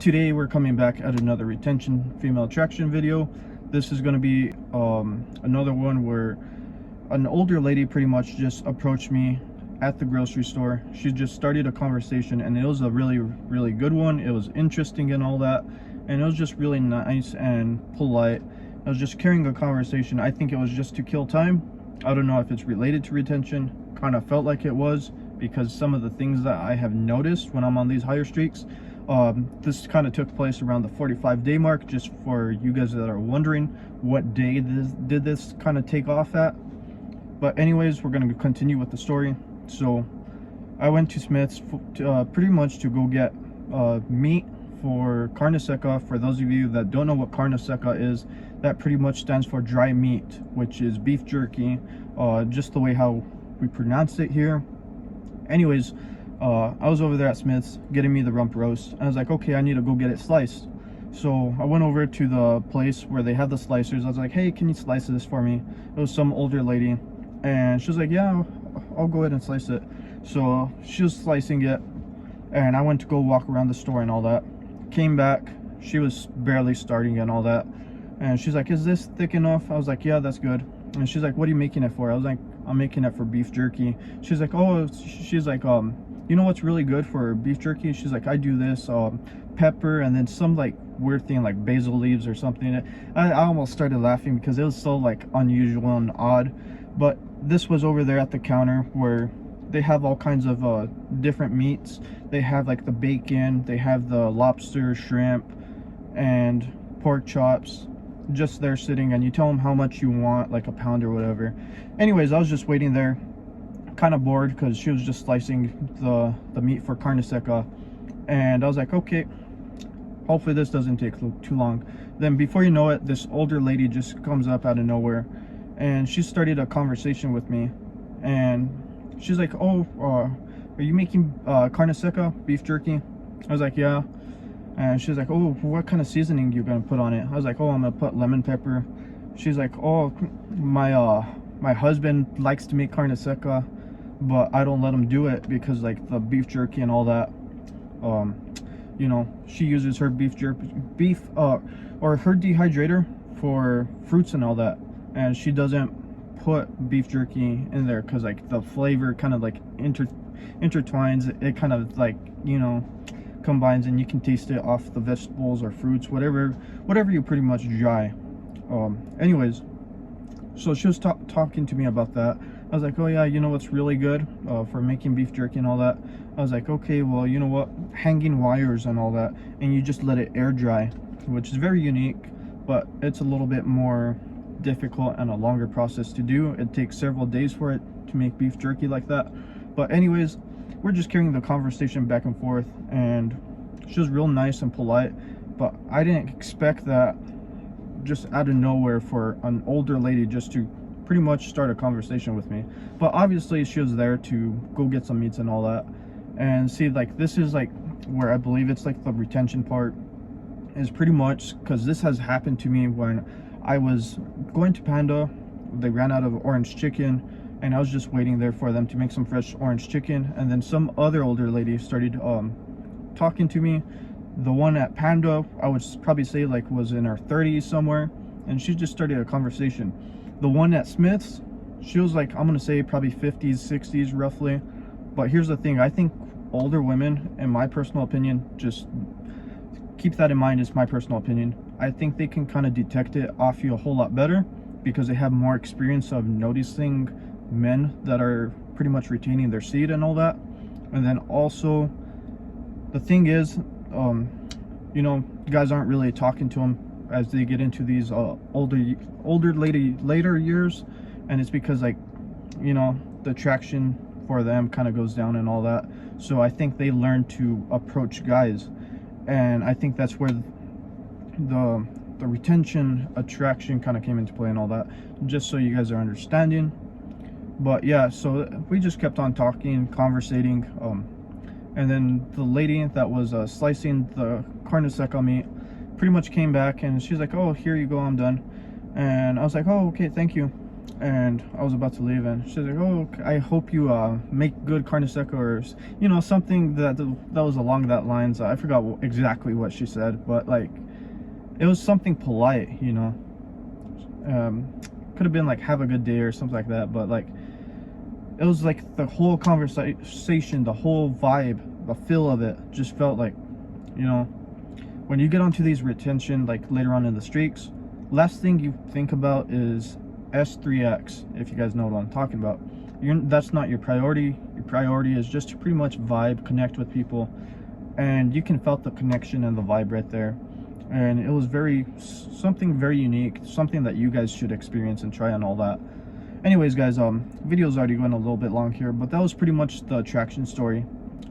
Today we're coming back at another retention female attraction video. This is going to be another one where an older lady pretty much just approached me at the grocery store. She just started a conversation, and it was a really good one. It was interesting and all that, and it was just really nice and polite. I was just carrying a conversation. I think it was just to kill time. I don't know if it's related to retention. Kind of felt like it was, because some of the things that I have noticed when I'm on these higher streaks. This kind of took place around the 45-day mark, just for you guys that are wondering what day did this kind of take off at. But anyways, we're going to continue with the story. So I went to Smith's pretty much to go get meat for carne seca. For those of you that don't know what carne seca is, that pretty much stands for dry meat, which is beef jerky, just the way how we pronounce it here. Anyways, I was over there at Smith's getting me the rump roast. I was like, okay, I need to go get it sliced. So I went over to the place where they have the slicers. I was like, hey, can you slice this for me? It was some older lady, and she was like, yeah, I'll go ahead and slice it. So she was slicing it, and I went to go walk around the store and all that. Came back, she was barely starting and all that, and she's like, is this thick enough? I was like, yeah, that's good. And she's like, what are you making it for? I was like, I'm making it for beef jerky. She's like, oh, she's like, you know what's really good for beef jerky? She's like, I do this pepper and then some like weird thing like basil leaves or something. I almost started laughing because it was so like unusual and odd. But this was over there at the counter where they have all kinds of different meats. They have like the bacon, they have the lobster, shrimp, and pork chops, just there sitting, and you tell them how much you want, like a pound or whatever. Anyways, I was just waiting there, kind of bored because she was just slicing the meat for carne seca, and I was like, okay, hopefully this doesn't take too long. Then before you know it, this older lady just comes up out of nowhere, and she started a conversation with me, and she's like, oh, are you making carne seca, beef jerky? I was like, yeah. And she's like, oh, what kind of seasoning you gonna put on it? I was like, oh, I'm gonna put lemon pepper. She's like, oh, my husband likes to make carne seca, but I don't let him do it because like the beef jerky and all that, you know, she uses her or her dehydrator for fruits and all that, and she doesn't put beef jerky in there because like the flavor kind of like intertwines. It kind of like, you know, combines, and you can taste it off the vegetables or fruits, whatever you pretty much dry. Anyways, so she was talking to me about that. I was like, oh yeah, you know what's really good for making beef jerky and all that? I was like, okay, well, you know what, hanging wires and all that, and you just let it air dry, which is very unique, but it's a little bit more difficult and a longer process to do. It takes several days for it to make beef jerky like that. But anyways, we're just carrying the conversation back and forth, and she was real nice and polite, but I didn't expect that just out of nowhere for an older lady just to pretty much start a conversation with me. But obviously she was there to go get some meats and all that. And see, like, this is like where I believe it's like the retention part is pretty much, because this has happened to me when I was going to Panda. They ran out of orange chicken, and I was just waiting there for them to make some fresh orange chicken, and then some other older lady started talking to me. The one at Panda, I would probably say like was in her 30s somewhere, and she just started a conversation. The one at Smith's, she was like, I'm gonna say probably 50s, 60s roughly. But here's the thing, I think older women, in my personal opinion, just keep that in mind, it's my personal opinion, I think they can kind of detect it off you a whole lot better because they have more experience of noticing men that are pretty much retaining their seed and all that. And then also the thing is, you know, guys aren't really talking to them as they get into these later years, and it's because, like, you know, the attraction for them kind of goes down and all that. So I think they learn to approach guys, and I think that's where the retention attraction kind of came into play and all that, just so you guys are understanding. But yeah, so we just kept on talking, conversating, and then the lady that was slicing the carne seca meat pretty much came back, and she's like, oh, here you go, I'm done. And I was like, oh, okay, thank you. and I was about to leave, and she's like, "Oh, I hope you make good carne seca," or you know, something that was along that lines. I forgot exactly what she said, but like it was something polite, you know. Could have been like "have a good day" or something like that, but like it was like the whole conversation, the whole vibe, the feel of it just felt like, you know, when you get onto these retention, like later on in the streaks, last thing you think about is S3X, if you guys know what I'm talking about. That's not your priority. Your priority is just to pretty much vibe, connect with people, and you can felt the connection and the vibe right there. And it was something very unique, something that you guys should experience and try and all that. Anyways, guys, video's already going a little bit long here, but that was pretty much the attraction story.